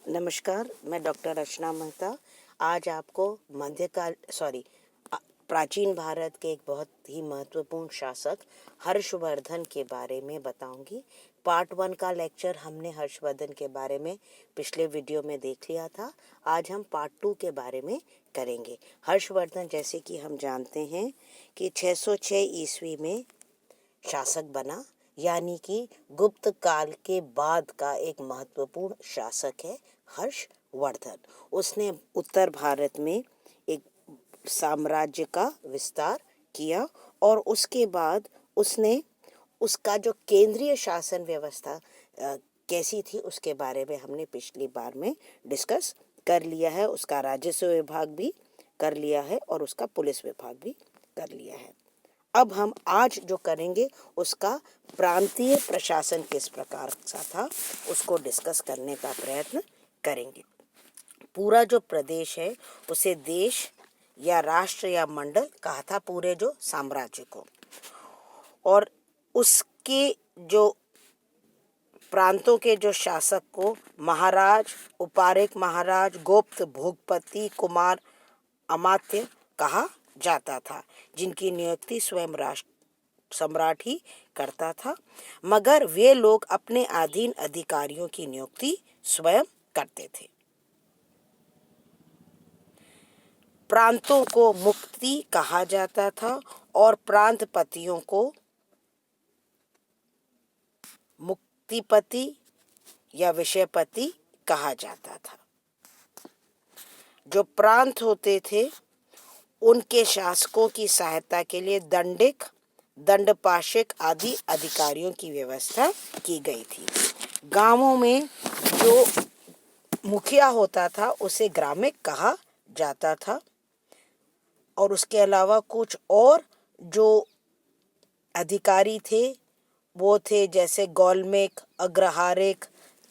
नमस्कार, मैं डॉक्टर रचना मेहता आज आपको प्राचीन भारत के एक बहुत ही महत्वपूर्ण शासक हर्षवर्धन के बारे में बताऊंगी। पार्ट 1 का लेक्चर हमने हर्षवर्धन के बारे में पिछले वीडियो में देख लिया था। आज हम पार्ट 2 के बारे में करेंगे। हर्षवर्धन जैसे कि हम जानते हैं कि 606 ईस्वी में शासक बना, यानी कि गुप्त काल के बाद का एक महत्वपूर्ण शासक है हर्षवर्धन। उसने उत्तर भारत में एक साम्राज्य का विस्तार किया और उसके बाद उसने उसका जो केंद्रीय शासन व्यवस्था कैसी थी उसके बारे में हमने पिछली बार में डिस्कस कर लिया है। उसका राजस्व विभाग भी कर लिया है और उसका पुलिस विभाग भी कर लिया है। अब हम आज जो करेंगे उसका प्रांतीय प्रशासन किस प्रकार सा था उसको डिस्कस करने का प्रयत्न करेंगे। पूरा जो प्रदेश है उसे देश या राष्ट्र या मंडल कहा था, पूरे जो साम्राज्य को। और उसके जो प्रांतों के जो शासक को महाराज, उपारिक महाराज, गुप्त, भूपति, कुमार, अमात्य कहा जाता था, जिनकी नियुक्ति स्वयं राष्ट्र सम्राट ही करता था, मगर वे लोग अपने अधीन अधिकारियों की नियुक्ति स्वयं करते थे। प्रांतों को मुक्ति कहा जाता था और प्रांतपतियों को मुक्तिपति या विषयपति कहा जाता था। जो प्रांत होते थे उनके शासकों की सहायता के लिए दंडिक, दंडपाशिक आदि अधिकारियों की व्यवस्था की गई थी। गांवों में जो मुखिया होता था उसे ग्रामिक कहा जाता था और उसके अलावा कुछ और जो अधिकारी थे वो थे जैसे गौलमेक, अग्रहारिक,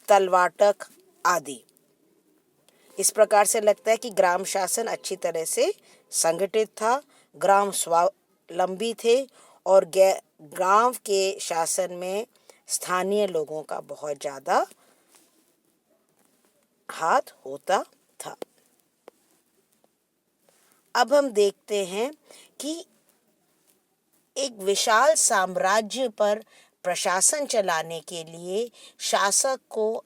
तलवाटक आदि। इस प्रकार से लगता है कि ग्राम शासन अच्छी तरह से संगठित था, ग्राम स्वावलंबी थे और गांव के शासन में स्थानीय लोगों का बहुत ज़्यादा हाथ होता था। अब हम देखते हैं कि एक विशाल साम्राज्य पर प्रशासन चलाने के लिए शासक को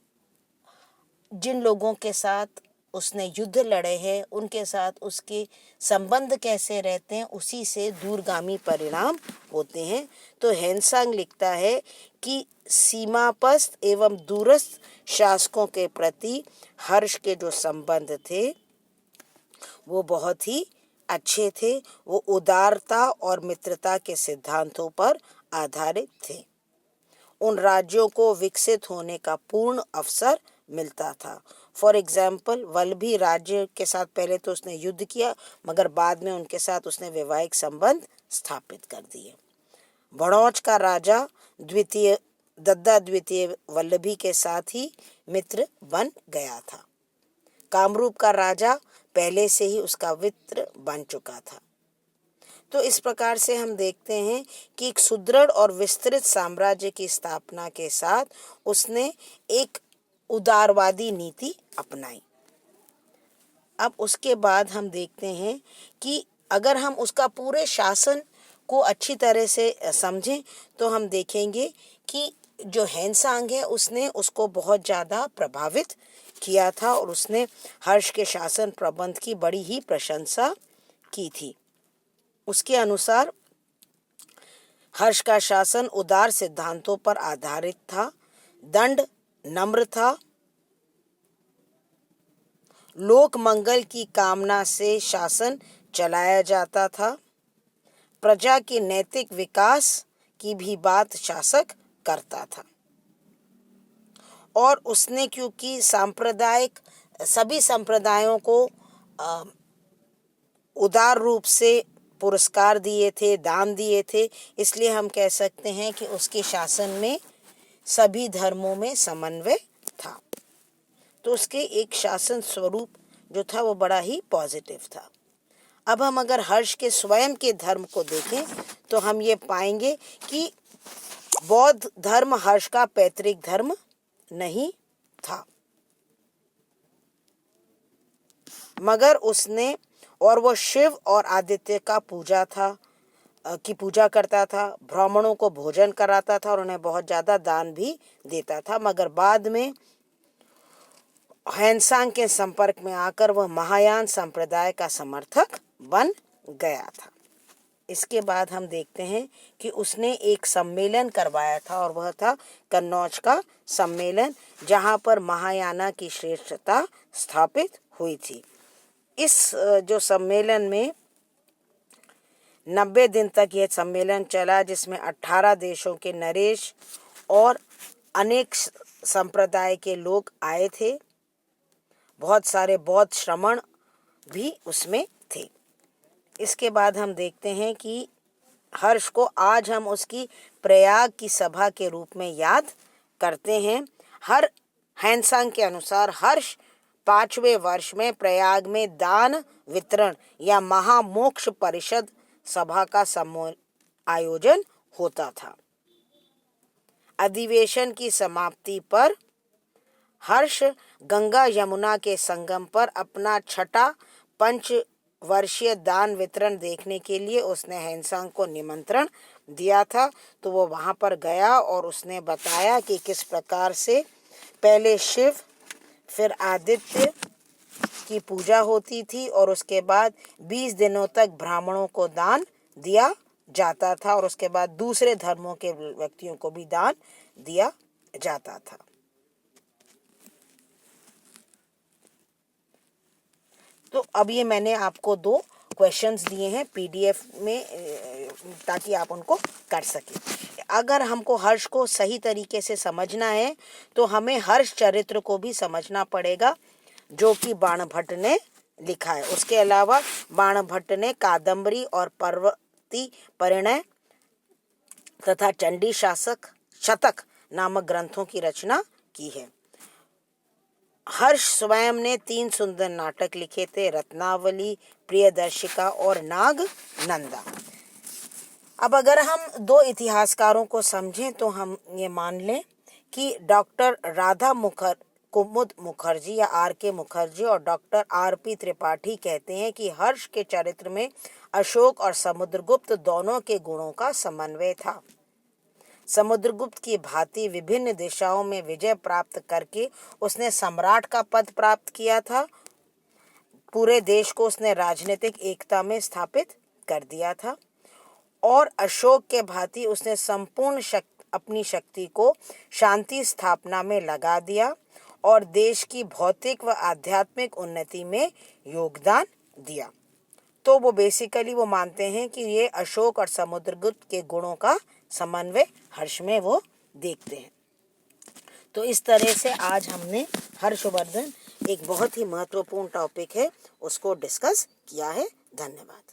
जिन लोगों के साथ उसने युद्ध लड़े हैं उनके साथ उसके संबंध कैसे रहते हैं उसी से दूरगामी परिणाम होते हैं। तो हेनसांग लिखता है कि सीमापस्थ एवं दूरस्थ शासकों के प्रति हर्ष के जो संबंध थे वो बहुत ही अच्छे थे। वो उदारता और मित्रता के सिद्धांतों पर आधारित थे। उन राज्यों को विकसित होने का पूर्ण अवसर मिलता था। फॉर एग्जाम्पल, वल्लभी राज्य के साथ पहले तो उसने युद्ध किया, मगर बाद में उनके साथ उसने वैवाहिक संबंध स्थापित कर दिए। भड़ौच का राजा दद्दा द्वितीय वल्लभी के साथ ही मित्र बन गया था। कामरूप का राजा पहले से ही उसका मित्र बन चुका था। तो इस प्रकार से हम देखते हैं कि एक सुदृढ़ और विस्तृत साम्राज्य की स्थापना के साथ उसने एक उदारवादी नीति अपनाई। अब उसके बाद हम देखते हैं कि अगर हम उसका पूरे शासन को अच्छी तरह से समझें तो हम देखेंगे कि जो हेनसांग है उसने उसको बहुत ज़्यादा प्रभावित किया था और उसने हर्ष के शासन प्रबंध की बड़ी ही प्रशंसा की थी। उसके अनुसार हर्ष का शासन उदार सिद्धांतों पर आधारित था, दंड नम्र था, लोक मंगल की कामना से शासन चलाया जाता था, प्रजा के नैतिक विकास की भी बात शासक करता था। और उसने क्योंकि सभी संप्रदायों को उदार रूप से पुरस्कार दिए थे, दान दिए थे, इसलिए हम कह सकते हैं कि उसके शासन में सभी धर्मों में समन्वय था। तो उसके एक शासन स्वरूप जो था वो बड़ा ही पॉजिटिव था। अब हम अगर हर्ष के स्वयं के धर्म को देखें तो हम ये पाएंगे कि बौद्ध धर्म हर्ष का पैतृक धर्म नहीं था। मगर उसने, और वो शिव और आदित्य का की पूजा करता था, ब्राह्मणों को भोजन कराता था और उन्हें बहुत ज़्यादा दान भी देता था। मगर बाद में ह्वेनसांग के संपर्क में आकर वह महायान संप्रदाय का समर्थक बन गया था। इसके बाद हम देखते हैं कि उसने एक सम्मेलन करवाया था और वह था कन्नौज का सम्मेलन, जहां पर महायाना की श्रेष्ठता स्थापित हुई थी। इस जो सम्मेलन में 90 दिन तक यह सम्मेलन चला, जिसमें 18 देशों के नरेश और अनेक संप्रदाय के लोग आए थे। बहुत सारे बौद्ध श्रमण भी उसमें थे। इसके बाद हम देखते हैं कि हर्ष को आज हम उसकी प्रयाग की सभा के रूप में याद करते हैं। ह्वेनसांग के अनुसार हर्ष 5वें वर्ष में प्रयाग में दान वितरण या महामोक्ष परिषद सभा का आयोजन होता था। अधिवेशन की समाप्ति पर हर्ष गंगा यमुना के संगम पर अपना छठा पंचवर्षीय दान वितरण देखने के लिए उसने ह्वेनसांग को निमंत्रण दिया था। तो वो वहां पर गया और उसने बताया कि किस प्रकार से पहले शिव फिर आदित्य की पूजा होती थी और उसके बाद 20 दिनों तक ब्राह्मणों को दान दिया जाता था और उसके बाद दूसरे धर्मों के व्यक्तियों को भी दान दिया जाता था। तो अब ये मैंने आपको 2 क्वेश्चंस दिए हैं पीडीएफ में, ताकि आप उनको कर सकें। अगर हमको हर्ष को सही तरीके से समझना है तो हमें हर्ष चरित्र को भी समझना पड़ेगा, जो कि बाणभट्ट ने लिखा है। उसके अलावा बाणभट्ट ने कादम्बरी और पर्वती परिणय तथा चंडी शतक नामक ग्रंथों की रचना की है। हर्ष स्वयं ने 3 सुंदर नाटक लिखे थे, रत्नावली, प्रियदर्शिका और नागनंदा। अब अगर हम 2 इतिहासकारों को समझें तो हम ये मान लें कि डॉक्टर राधा कुमुद मुखर्जी या R.K. मुखर्जी और डॉक्टर R.P. त्रिपाठी कहते हैं कि हर्ष के चरित्र में अशोक और समुद्रगुप्त दोनों के गुणों का समन्वय था। समुद्रगुप्त की भांति विभिन्न दिशाओं में विजय प्राप्त करके उसने सम्राट का पद प्राप्त किया था। पूरे देश को उसने राजनीतिक एकता में स्थापित कर दिया था। और अशोक के भांति उसने संपूर्ण अपनी शक्ति को शांति स्थापना में लगा दिया और देश की भौतिक व आध्यात्मिक उन्नति में योगदान दिया। तो वो बेसिकली वो मानते हैं कि ये अशोक और समुद्रगुप्त के गुणों का समन्वय हर्ष में वो देखते हैं। तो इस तरह से आज हमने हर्षवर्धन, एक बहुत ही महत्वपूर्ण टॉपिक है, उसको डिस्कस किया है। धन्यवाद।